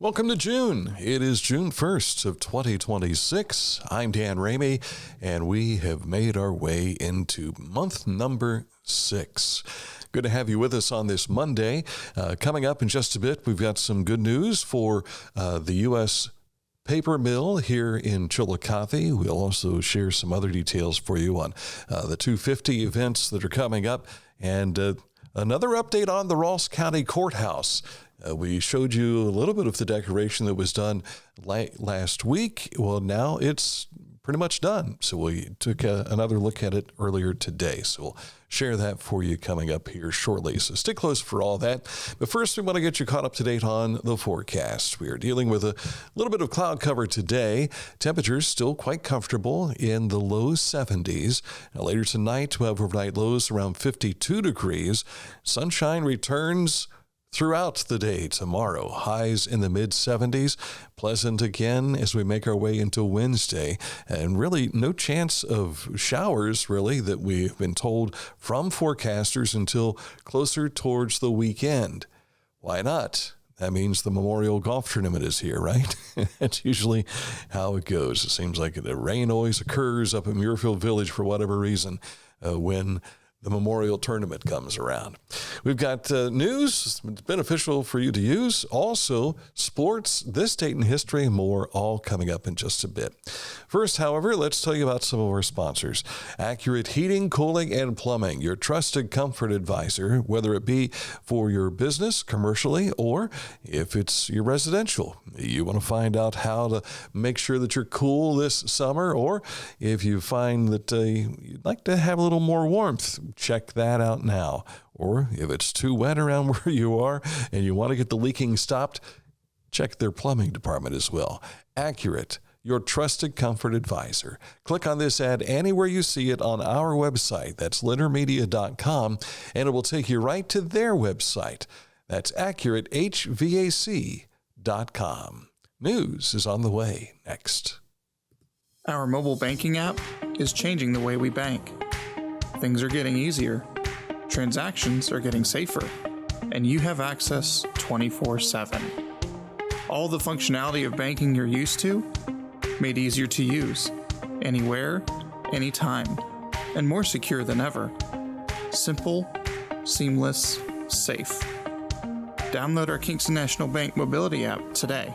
Welcome to June. It is June 1st of 2026. I'm Dan Ramey, and we have made our way into month number 6. Good to have you with us on this Monday. Coming up in just a bit, we've got some good news for the U.S. paper mill here in Chillicothe. We'll also share some other details for you on the 250 events that are coming up, and another update on the Ross County Courthouse. We showed you a little bit of the decoration that was done last week. Well, now it's pretty much done. So we took another look at it earlier today. So we'll share that for you coming up here shortly. So stick close for all that. But first, we want to get you caught up to date on the forecast. We are dealing with a little bit of cloud cover today. Temperatures still quite comfortable in the low 70s. Now, later tonight, we'll have overnight lows around 52 degrees. Sunshine returns throughout the day tomorrow. Highs in the mid-70s. Pleasant again as we make our way into Wednesday. And really no chance of showers, really, that we've been told from forecasters until closer towards the weekend. Why not? That means the Memorial Golf Tournament is here, right? That's usually how it goes. It seems like the rain always occurs up in Muirfield Village for whatever reason when the Memorial Tournament comes around. We've got news beneficial for you to use. Also, sports, this date in history, and more, all coming up in just a bit. First, however, let's tell you about some of our sponsors. Accurate Heating, Cooling, and Plumbing, your trusted comfort advisor, whether it be for your business, commercially, or if it's your residential. You want to find out how to make sure that you're cool this summer, or if you find that you'd like to have a little more warmth, check that out now. Or if it's too wet around where you are and you want to get the leaking stopped, check their plumbing department as well. Accurate, your trusted comfort advisor. Click on this ad anywhere you see it on our website. That's littermedia.com, and it will take you right to their website. That's AccurateHVAC.com. News is on the way next. Our mobile banking app is changing the way we bank. Things are getting easier, transactions are getting safer, and you have access 24/7. All the functionality of banking you're used to, made easier to use, anywhere, anytime, and more secure than ever. Simple, seamless, safe. Download our Kingston National Bank mobility app today.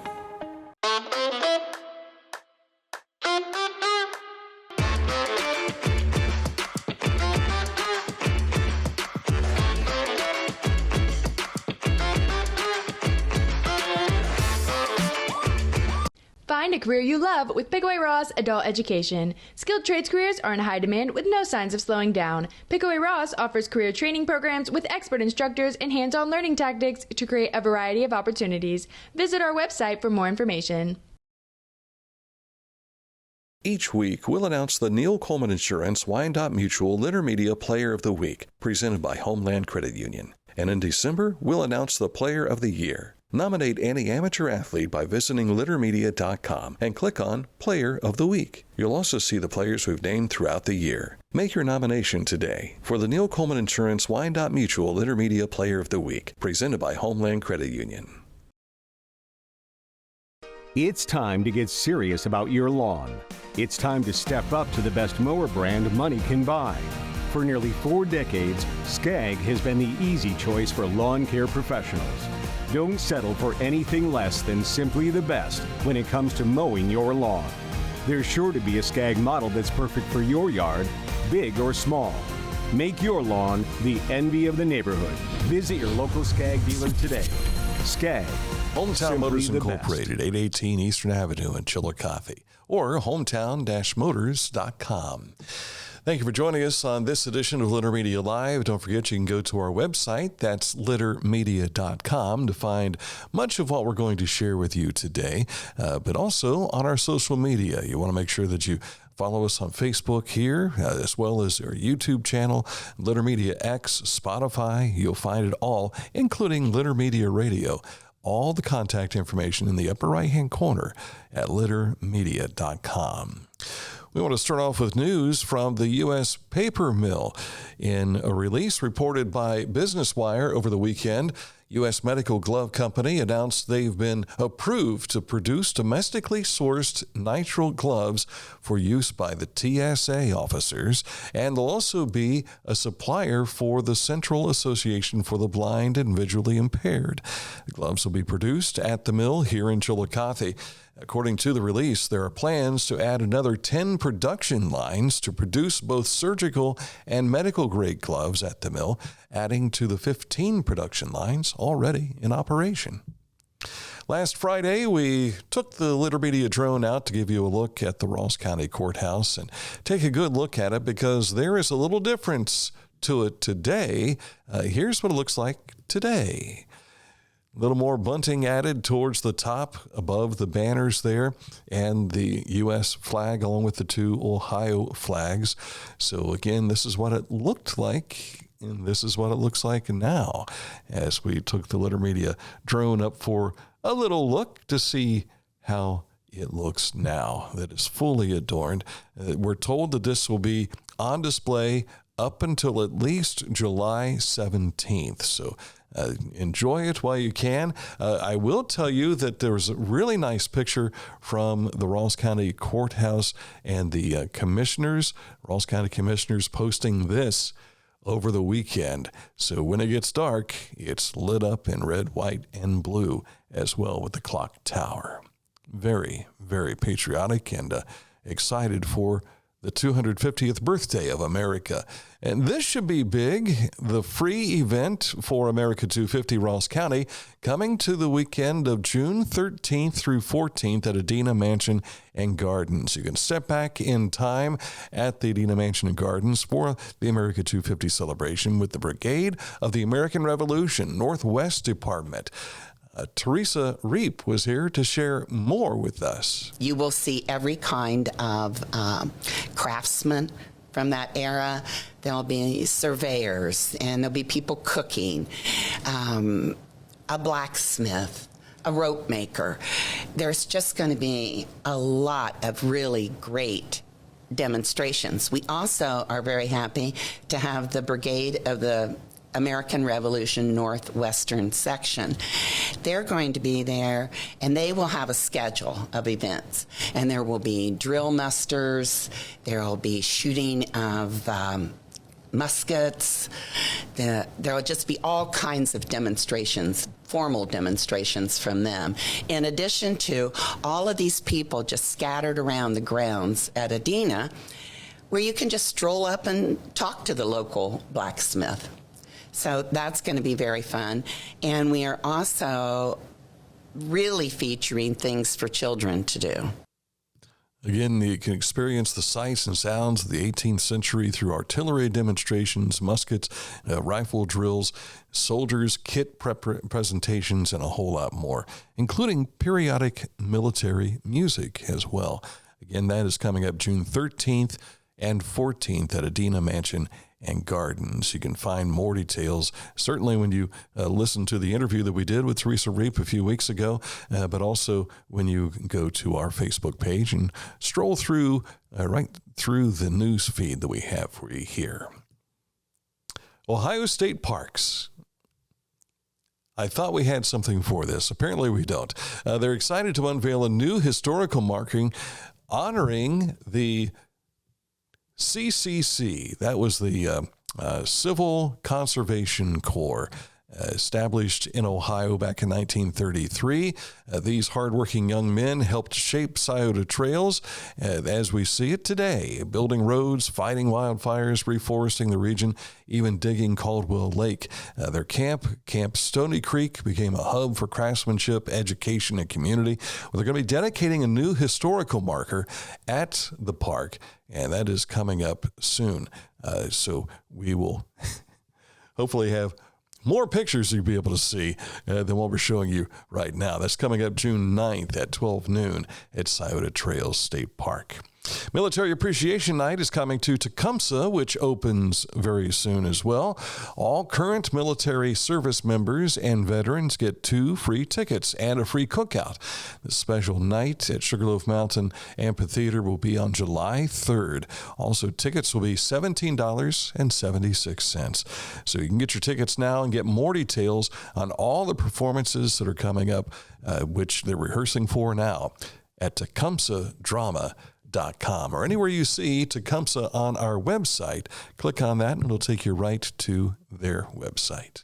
Find a career you love with Pickaway Ross Adult Education. Skilled trades careers are in high demand with no signs of slowing down. Pickaway Ross offers career training programs with expert instructors and hands-on learning tactics to create a variety of opportunities. Visit our website for more information. Each week, we'll announce the Neil Coleman Insurance Wyandotte Mutual Littermedia Player of the Week, presented by Homeland Credit Union. And in December, we'll announce the Player of the Year. Nominate any amateur athlete by visiting littermedia.com and click on Player of the Week. You'll also see the players we've named throughout the year. Make your nomination today for the Neil Coleman Insurance Wyandotte Mutual Littermedia Player of the Week, presented by Homeland Credit Union. It's time to get serious about your lawn. It's time to step up to the best mower brand money can buy. For nearly 4 decades, Skag has been the easy choice for lawn care professionals. Don't settle for anything less than simply the best when it comes to mowing your lawn. There's sure to be a Skag model that's perfect for your yard, big or small. Make your lawn the envy of the neighborhood. Visit your local Skag dealer today. Skag. Hometown Motors the Incorporated, best. 818 Eastern Avenue in Chillicothe, or hometown-motors.com. Thank you for joining us on this edition of Litter Media Live. Don't forget you can go to our website, that's littermedia.com, to find much of what we're going to share with you today, but also on our social media. You want to make sure that you follow us on Facebook here, as well as our YouTube channel, Litter Media X, Spotify. You'll find it all, including Litter Media Radio. All the contact information in the upper right-hand corner at littermedia.com. We want to start off with news from the U.S. paper mill. In a release reported by Business Wire over the weekend, U.S. Medical Glove Company announced they've been approved to produce domestically sourced nitrile gloves for use by the TSA officers, and they'll also be a supplier for the Central Association for the Blind and Visually Impaired. The gloves will be produced at the mill here in Chillicothe. According to the release, there are plans to add another 10 production lines to produce both surgical and medical-grade gloves at the mill, adding to the 15 production lines already in operation. Last Friday, we took the Litter Media drone out to give you a look at the Ross County Courthouse and take a good look at it because there is a little difference to it today. Here's what it looks like today. A little more bunting added towards the top above the banners there and the U.S. flag along with the two Ohio flags. So again, this is what it looked like, and this is what it looks like now as we took the Litter Media drone up for a little look to see how it looks now that is fully adorned. We're told that this will be on display up until at least July 17th. So enjoy it while you can. I will tell you that there was a really nice picture from the Ross County Courthouse and the commissioners, Ross County commissioners, posting this over the weekend. So when it gets dark, it's lit up in red, white, and blue as well with the clock tower. Very, very patriotic and excited for the 250th birthday of America. And this should be big. The free event for America 250 Ross County coming to the weekend of June 13th through 14th at Adena Mansion and Gardens. You can step back in time at the Adena Mansion and Gardens for the America 250 celebration with the Brigade of the American Revolution Northwest Department. Teresa Reap was here to share more with us. You will see every kind of craftsman from that era. There'll be surveyors, and there'll be people cooking, a blacksmith, a rope maker. There's just going to be a lot of really great demonstrations. We also are very happy to have the Brigade of the American Revolution Northwestern section. They're going to be there, and they will have a schedule of events. And there will be drill musters, there will be shooting of muskets, there will just be all kinds of demonstrations, formal demonstrations from them. In addition to all of these people just scattered around the grounds at Adena, where you can just stroll up and talk to the local blacksmith. So that's going to be very fun. And we are also really featuring things for children to do. Again, you can experience the sights and sounds of the 18th century through artillery demonstrations, muskets, rifle drills, soldiers' kit presentations, and a whole lot more, including periodic military music as well. Again, that is coming up June 13th and 14th at Adena Mansion and Gardens. You can find more details, certainly when you listen to the interview that we did with Teresa Reap a few weeks ago, but also when you go to our Facebook page and stroll through, right through the news feed that we have for you here. Ohio State Parks. I thought we had something for this. Apparently we don't. They're excited to unveil a new historical marking honoring the CCC, that was the Civil Conservation Corps, established in Ohio back in 1933. These hardworking young men helped shape Scioto trails as we see it today, building roads, fighting wildfires, reforesting the region, even digging Caldwell Lake. Their Camp Stony Creek, became a hub for craftsmanship, education, and community. Well, they're going to be dedicating a new historical marker at the park, and that is coming up soon. So we will hopefully have more pictures you'll be able to see than what we're showing you right now. That's coming up June 9th at 12 noon at Scioto Trails State Park. Military Appreciation Night is coming to Tecumseh, which opens very soon as well. All current military service members and veterans get 2 free tickets and a free cookout. The special night at Sugarloaf Mountain Amphitheater will be on July 3rd. Also, tickets will be $17.76. So you can get your tickets now and get more details on all the performances that are coming up, which they're rehearsing for now at tecumsehdrama.com. Or anywhere you see Tecumseh on our website, click on that and it'll take you right to their website.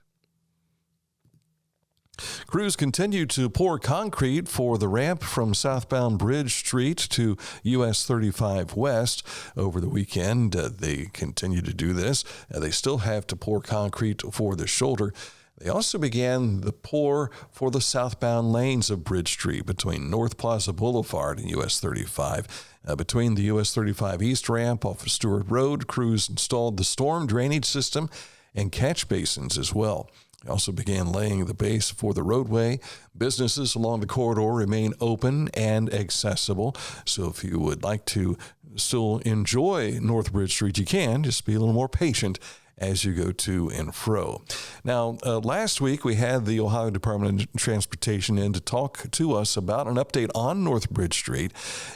Crews continue to pour concrete for the ramp from southbound Bridge Street to US 35 West. Over the weekend, they continue to do this. They still have to pour concrete for the shoulder. They also began the pour for the southbound lanes of Bridge Street between North Plaza Boulevard and US 35. Between the US 35 East ramp off of Stewart Road, crews installed the storm drainage system and catch basins as well. They also began laying the base for the roadway. Businesses along the corridor remain open and accessible. So if you would like to still enjoy North Bridge Street, you can. Just be a little more patient as you go to and fro. Now, last week we had the Ohio Department of Transportation in to talk to us about an update on North Bridge Street.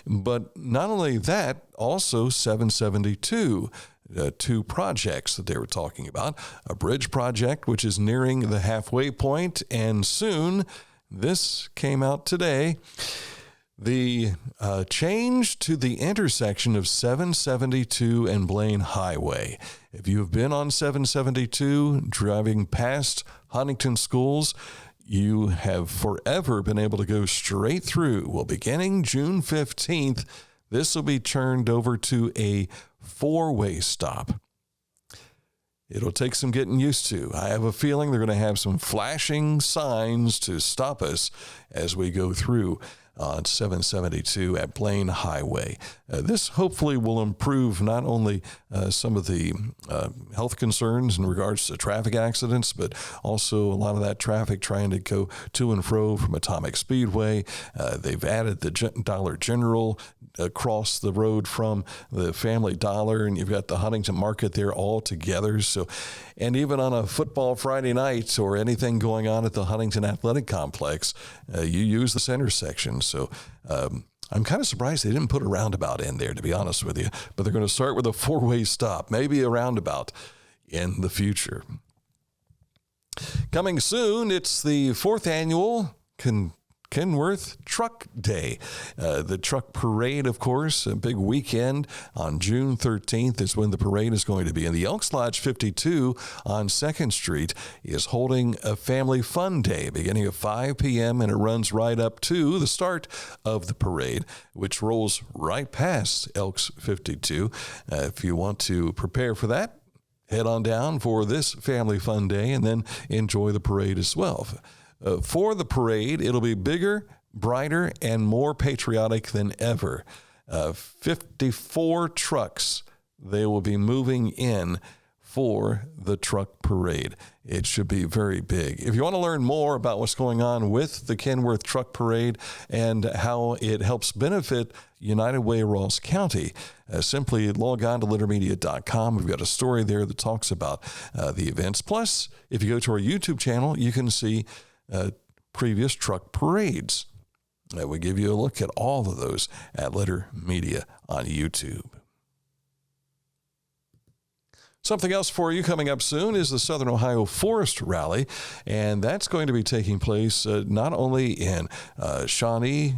But not only that, also 772. 2 projects that they were talking about. A bridge project, which is nearing the halfway point, and soon, this came out today, the change to the intersection of 772 and Blaine Highway. If you have been on 772 driving past Huntington schools, you have forever been able to go straight through. Well, beginning June 15th, this will be turned over to a 4-way stop. It'll take some getting used to. I have a feeling they're going to have some flashing signs to stop us as we go through on 772 at Blaine Highway. This hopefully will improve not only some of the health concerns in regards to traffic accidents, but also a lot of that traffic trying to go to and fro from Atomic Speedway. They've added the Dollar General across the road from the Family Dollar, and you've got the Huntington Market there all together. So, and even on a football Friday night or anything going on at the Huntington Athletic Complex, you use this intersection. So I'm kind of surprised they didn't put a roundabout in there, to be honest with you. But they're going to start with a 4-way stop, maybe a roundabout in the future. Coming soon, it's the 4th annual Kenworth Truck Day. The truck parade, of course, a big weekend on June 13th is when the parade is going to be. And the Elks Lodge 52 on 2nd Street is holding a family fun day beginning at 5 p.m. and it runs right up to the start of the parade, which rolls right past Elks 52. If you want to prepare for that, head on down for this family fun day and then enjoy the parade as well. For the parade, it'll be bigger, brighter, and more patriotic than ever. 54 trucks they will be moving in for the truck parade. It should be very big. If you want to learn more about what's going on with the Kenworth Truck Parade and how it helps benefit United Way Ross County, simply log on to littermedia.com. We've got a story there that talks about the events. Plus, if you go to our YouTube channel, you can see previous truck parades. We give you a look at all of those at Litter Media on YouTube. Something else for you coming up soon is the Southern Ohio Forest Rally, and that's going to be taking place not only in Shawnee,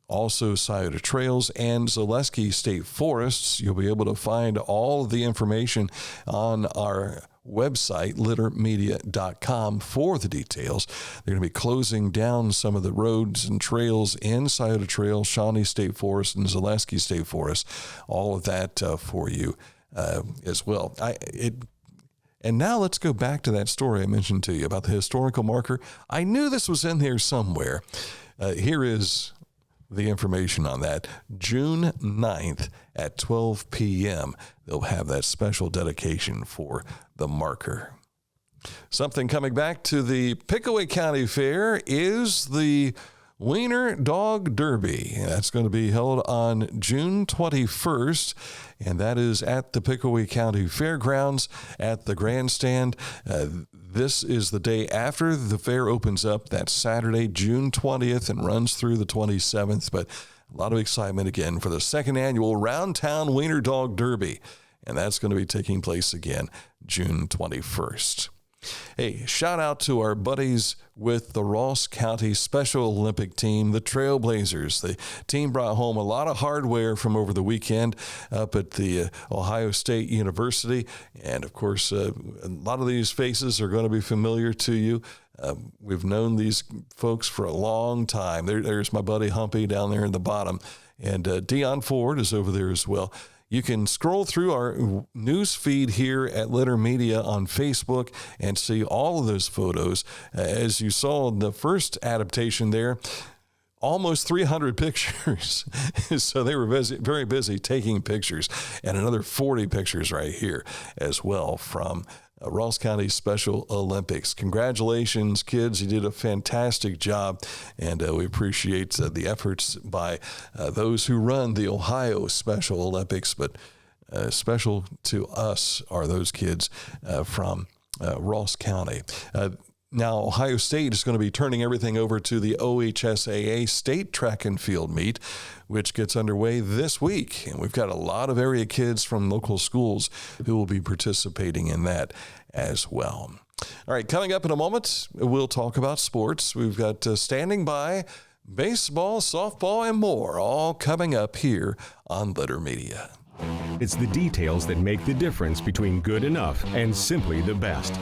also Scioto Trails and Zaleski State Forests. You'll be able to find all of the information on our website, littermedia.com, for the details. They're going to be closing down some of the roads and trails in Scioto Trails, Shawnee State Forest, and Zaleski State Forest. All of that for you as well. And now let's go back to that story I mentioned to you about the historical marker. I knew this was in there somewhere. Here is the information on that. June 9th at 12 p.m., they'll have that special dedication for the marker. Something coming back to the Pickaway County Fair is the Wiener Dog Derby. That's going to be held on June 21st, and that is at the Pickaway County Fairgrounds at the grandstand. This is the day after the fair opens up. That's Saturday, June 20th, and runs through the 27th. But a lot of excitement again for the second annual Round Town Wiener Dog Derby, and that's going to be taking place again June 21st. Hey, shout out to our buddies with the Ross County Special Olympic Team, the Trailblazers. The team brought home a lot of hardware from over the weekend up at the Ohio State University. And, of course, a lot of these faces are going to be familiar to you. We've known these folks for a long time. There's my buddy Humpy down there in the bottom. And Dion Ford is over there as well. You can scroll through our news feed here at Litter Media on Facebook and see all of those photos. As you saw in the first adaptation there, almost 300 pictures. So they were very busy taking pictures, and another 40 pictures right here as well from Ross County Special Olympics. Congratulations, kids. You did a fantastic job, and we appreciate the efforts by those who run the Ohio Special Olympics, but special to us are those kids from Ross County. Now, Ohio State is going to be turning everything over to the OHSAA State Track and Field Meet, which gets underway this week. And we've got a lot of area kids from local schools who will be participating in that as well. All right, coming up in a moment, we'll talk about sports. We've got standing by baseball, softball, and more, all coming up here on Litter Media. It's the details that make the difference between good enough and simply the best.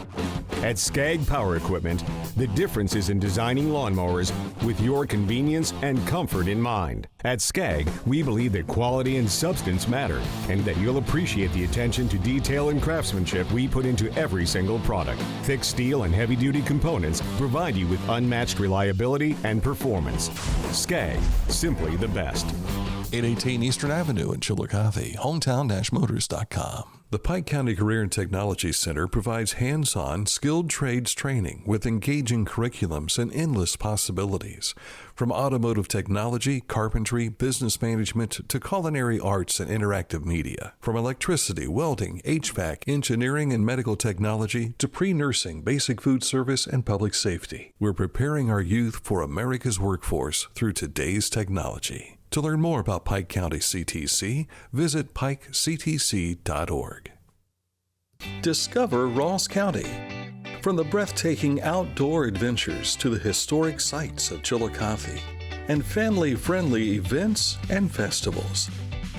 At Skag Power Equipment, the difference is in designing lawnmowers with your convenience and comfort in mind. At Skag, we believe that quality and substance matter, and that you'll appreciate the attention to detail and craftsmanship we put into every single product. Thick steel and heavy-duty components provide you with unmatched reliability and performance. Skag, simply the best. 818 Eastern Avenue in Chillicothe, hometown-motors.com. The Pike County Career and Technology Center provides hands-on, skilled trades training with engaging curriculums and endless possibilities. From automotive technology, carpentry, business management, to culinary arts and interactive media. From electricity, welding, HVAC, engineering, and medical technology, to pre-nursing, basic food service, and public safety. We're preparing our youth for America's workforce through today's technology. To learn more about Pike County CTC, visit pikectc.org. Discover Ross County. From the breathtaking outdoor adventures to the historic sights of Chillicothe and family-friendly events and festivals.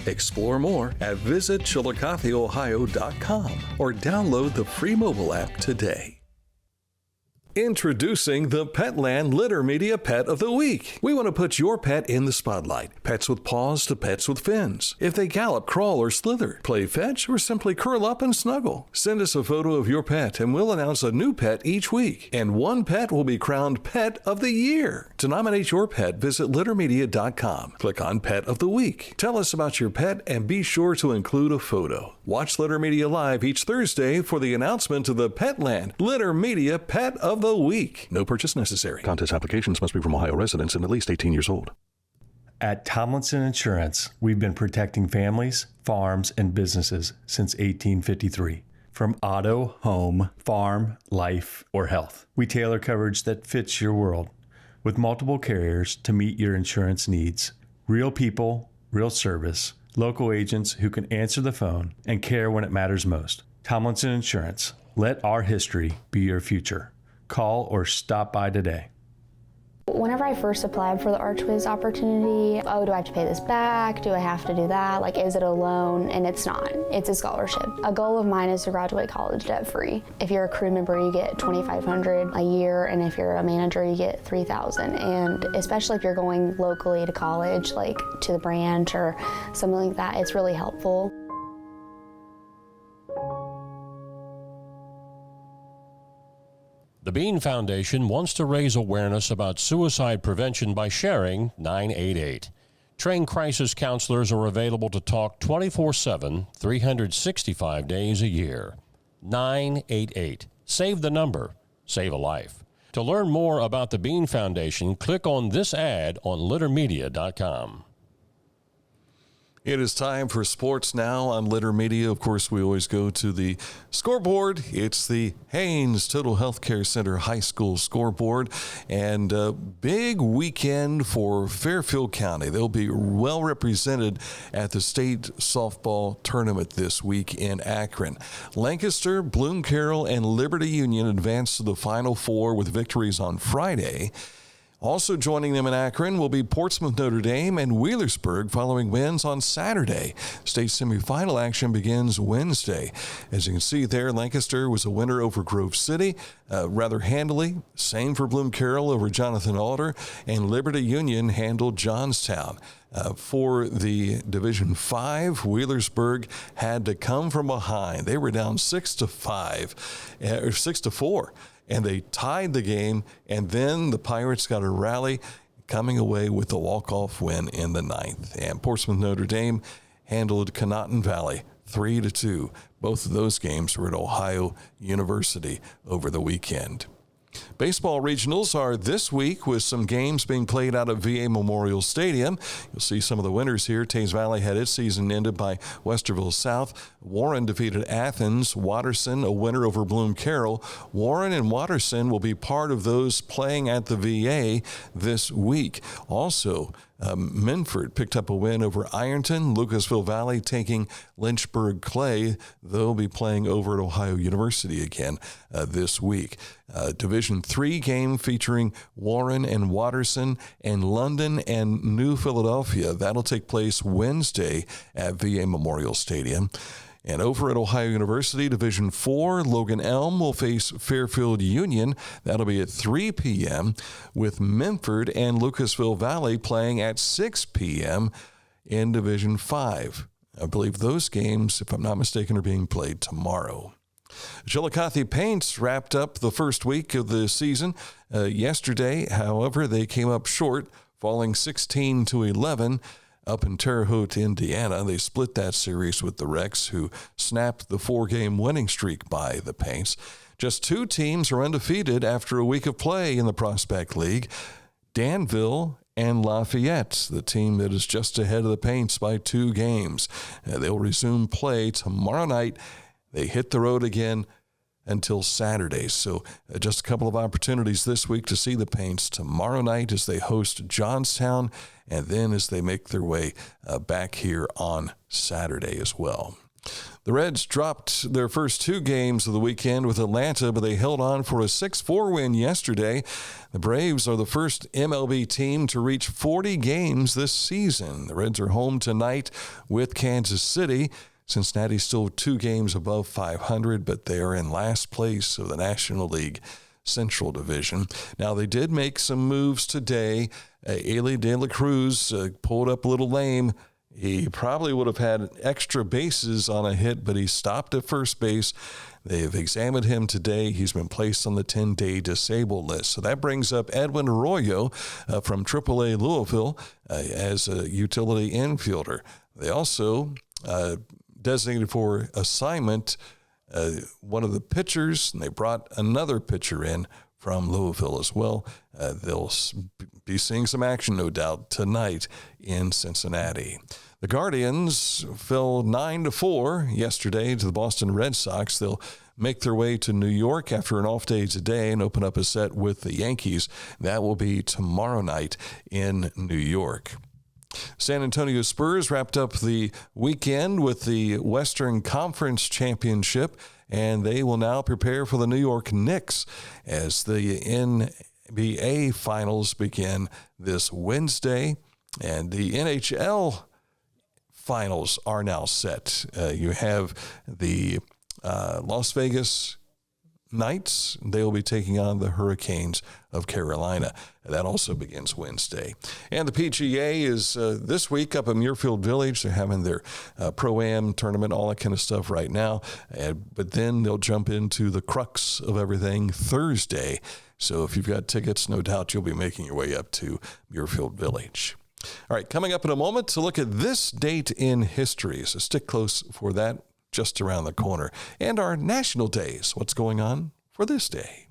Explore more at visitchillicotheohio.com or download the free mobile app today. Introducing the Petland Litter Media Pet of the Week. We want to put your pet in the spotlight. Pets with paws to pets with fins. If they gallop, crawl, or slither, play fetch, or simply curl up and snuggle. Send us a photo of your pet and we'll announce a new pet each week. And one pet will be crowned Pet of the Year. To nominate your pet, visit littermedia.com. Click on Pet of the Week. Tell us about your pet and be sure to include a photo. Watch Litter Media Live each Thursday for the announcement of the Petland Litter Media Pet of the Week. No purchase necessary. Contest applications must be from Ohio residents and at least 18 years old. At Tomlinson Insurance, we've been protecting families, farms, and businesses since 1853. From auto, home, farm, life, or health, we tailor coverage that fits your world with multiple carriers to meet your insurance needs. Real people, real service, local agents who can answer the phone and care when it matters most. Tomlinson Insurance. Let our history be your future. Call or stop by today. Whenever I first applied for the Archways opportunity, do I have to pay this back? Do I have to do that? Is it a loan? And it's not. It's a scholarship. A goal of mine is to graduate college debt-free. If you're a crew member, you get $2,500 a year, and if you're a manager, you get $3,000. And especially if you're going locally to college, to the branch or something like that, it's really helpful. The Bean Foundation wants to raise awareness about suicide prevention by sharing 988. Trained crisis counselors are available to talk 24/7, 365 days a year. 988. Save the number. Save a life. To learn more about the Bean Foundation, click on this ad on littermedia.com. It is time for sports now on Litter Media. Of course, we always go to the scoreboard. It's the Haynes Total Healthcare Center High School scoreboard. And a big weekend for Fairfield County. They'll be well represented at the state softball tournament this week in Akron. Lancaster, Bloom Carroll, and Liberty Union advanced to the Final Four with victories on Friday. Also joining them in Akron will be Portsmouth Notre Dame and Wheelersburg following wins on Saturday. State semifinal action begins Wednesday. As you can see there, Lancaster was a winner over Grove City, rather handily. Same for Bloom Carroll over Jonathan Alder, and Liberty Union handled Johnstown. For the Division 5, Wheelersburg had to come from behind. They were down 6-4. And they tied the game, and then the Pirates got a rally, coming away with a walk-off win in the 9th. And Portsmouth Notre Dame handled Conotton Valley 3-2. Both of those games were at Ohio University over the weekend. Baseball regionals are this week with some games being played out at VA Memorial Stadium. You'll see some of the winners here. Thames Valley had its season ended by Westerville South. Warren defeated Athens. Watterson, a winner over Bloom Carroll. Warren and Watterson will be part of those playing at the VA this week. Also, Minford picked up a win over Ironton. Lucasville Valley taking Lynchburg Clay. They'll be playing over at Ohio University again this week. Division 3 game featuring Warren and Watterson and London and New Philadelphia. That'll take place Wednesday at VA Memorial Stadium. And over at Ohio University, Division 4, Logan Elm will face Fairfield Union. That'll be at 3 p.m. with Minford and Lucasville Valley playing at 6 p.m. in Division 5. I believe those games, if I'm not mistaken, are being played tomorrow. Chillicothe Paints wrapped up the first week of the season yesterday. However, they came up short, falling 16-11. Up in Terre Haute, Indiana. They split that series with the Rex, who snapped the 4-game winning streak by the Paints. Just 2 teams are undefeated after a week of play in the Prospect League. Danville and Lafayette, the team that is just ahead of the Paints by 2 games. They'll resume play tomorrow night. They hit the road again until Saturday. So just a couple of opportunities this week to see the Paints tomorrow night as they host Johnstown, and then as they make their way back here on Saturday as well. The Reds dropped their first 2 games of the weekend with Atlanta, but they held on for a 6-4 win yesterday. The Braves are the first MLB team to reach 40 games this season. The Reds are home tonight with Kansas City. Cincinnati's still 2 games above 500, but they are in last place of the National League Central Division. Now, they did make some moves today. Ailey De La Cruz pulled up a little lame. He probably would have had extra bases on a hit, but he stopped at first base. They've examined him today. He's been placed on the 10-day disabled list. So that brings up Edwin Arroyo from AAA Louisville as a utility infielder. They also designated for assignment one of the pitchers, and they brought another pitcher in from Louisville as well. They'll be seeing some action, no doubt, tonight in Cincinnati. The Guardians fell 9-4 yesterday to the Boston Red Sox. They'll make their way to New York after an off day today and open up a set with the Yankees. That will be tomorrow night in New York. San Antonio Spurs wrapped up the weekend with the Western Conference Championship, and they will now prepare for the New York Knicks as the NBA Finals begin this Wednesday, and the NHL Finals are now set. You have the Las Vegas Knights. They will be taking on the Hurricanes of Carolina. That also begins Wednesday. And the PGA is this week up in Muirfield Village. They're having their Pro-Am tournament, all that kind of stuff right now. But then they'll jump into the crux of everything Thursday. So if you've got tickets, no doubt you'll be making your way up to Muirfield Village. All right, coming up in a moment to look at this date in history. So stick close for that, just around the corner. And our national days, what's going on for this day.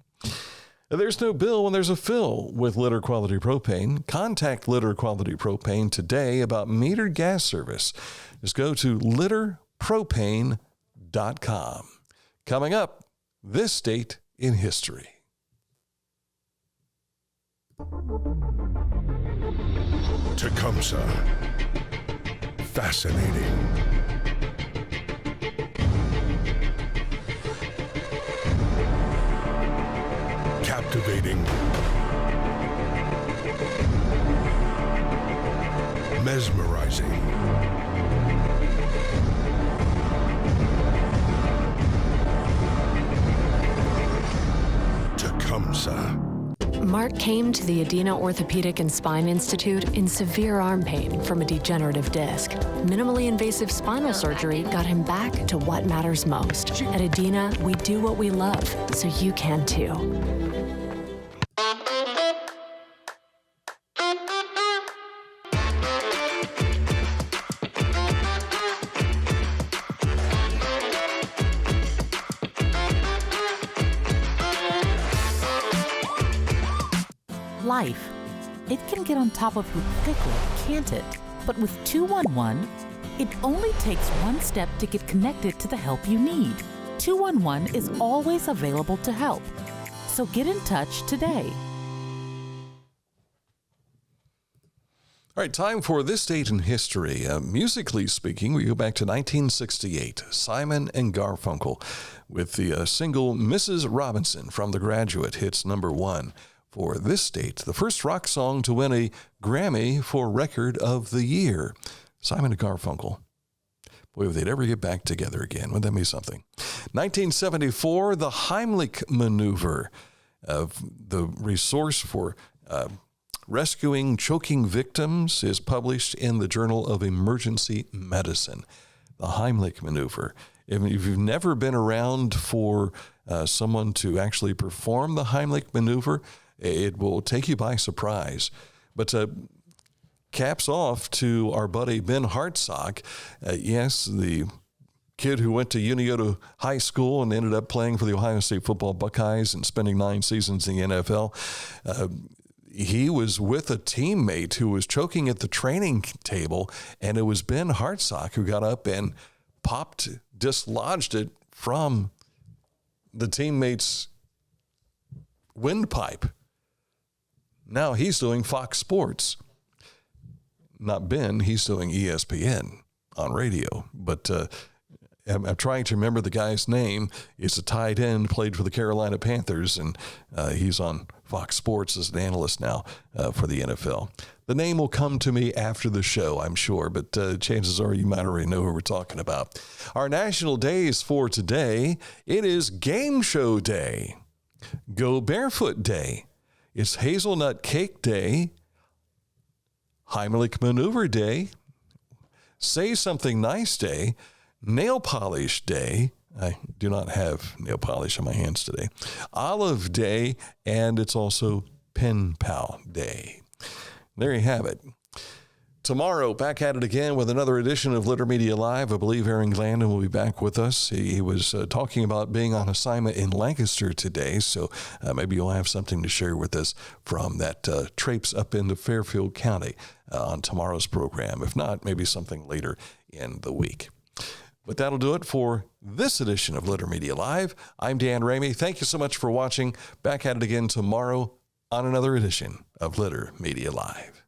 There's no bill when there's a fill with Litter Quality Propane. Contact Litter Quality Propane today about metered gas service. Just go to litterpropane.com. Coming up, this date in history. Tecumseh. Fascinating. Captivating. Mesmerizing. Tecumseh. Mark came to the Adena Orthopedic and Spine Institute in severe arm pain from a degenerative disc. Minimally invasive spinal surgery got him back to what matters most. At Adena, we do what we love, so you can too. Life. It can get on top of you quickly, can't it? But with 211, it only takes one step to get connected to the help you need. 211 is always available to help. So get in touch today. All right, time for this date in history. Musically speaking, we go back to 1968. Simon and Garfunkel with the single Mrs. Robinson from The Graduate hits number 1. For this date, the first rock song to win a Grammy for Record of the Year. Simon and Garfunkel. Boy, if they'd ever get back together again, wouldn't that be something? 1974, the Heimlich maneuver, the resource for rescuing choking victims, is published in the Journal of Emergency Medicine. The Heimlich maneuver. If you've never been around for someone to actually perform the Heimlich maneuver, it will take you by surprise. But caps off to our buddy Ben Hartsock. Yes, the kid who went to Unioto High School and ended up playing for the Ohio State football Buckeyes and spending 9 seasons in the NFL. He was with a teammate who was choking at the training table, and it was Ben Hartsock who got up and dislodged it from the teammate's windpipe. Now he's doing Fox Sports. Not Ben, he's doing ESPN on radio. But I'm trying to remember the guy's name. It's a tight end, played for the Carolina Panthers, and he's on Fox Sports as an analyst now for the NFL. The name will come to me after the show, I'm sure, but chances are you might already know who we're talking about. Our national days for today, it is Game Show Day, Go Barefoot Day, it's Hazelnut Cake Day, Heimlich Maneuver Day, Say Something Nice Day, Nail Polish Day. I do not have nail polish on my hands today. Olive Day, and it's also Pen Pal Day. There you have it. Tomorrow, back at it again with another edition of Litter Media Live. I believe Aaron Glandon will be back with us. He was talking about being on assignment in Lancaster today, so maybe you'll have something to share with us from that traipse up into Fairfield County on tomorrow's program. If not, maybe something later in the week. But that'll do it for this edition of Litter Media Live. I'm Dan Ramey. Thank you so much for watching. Back at it again tomorrow on another edition of Litter Media Live.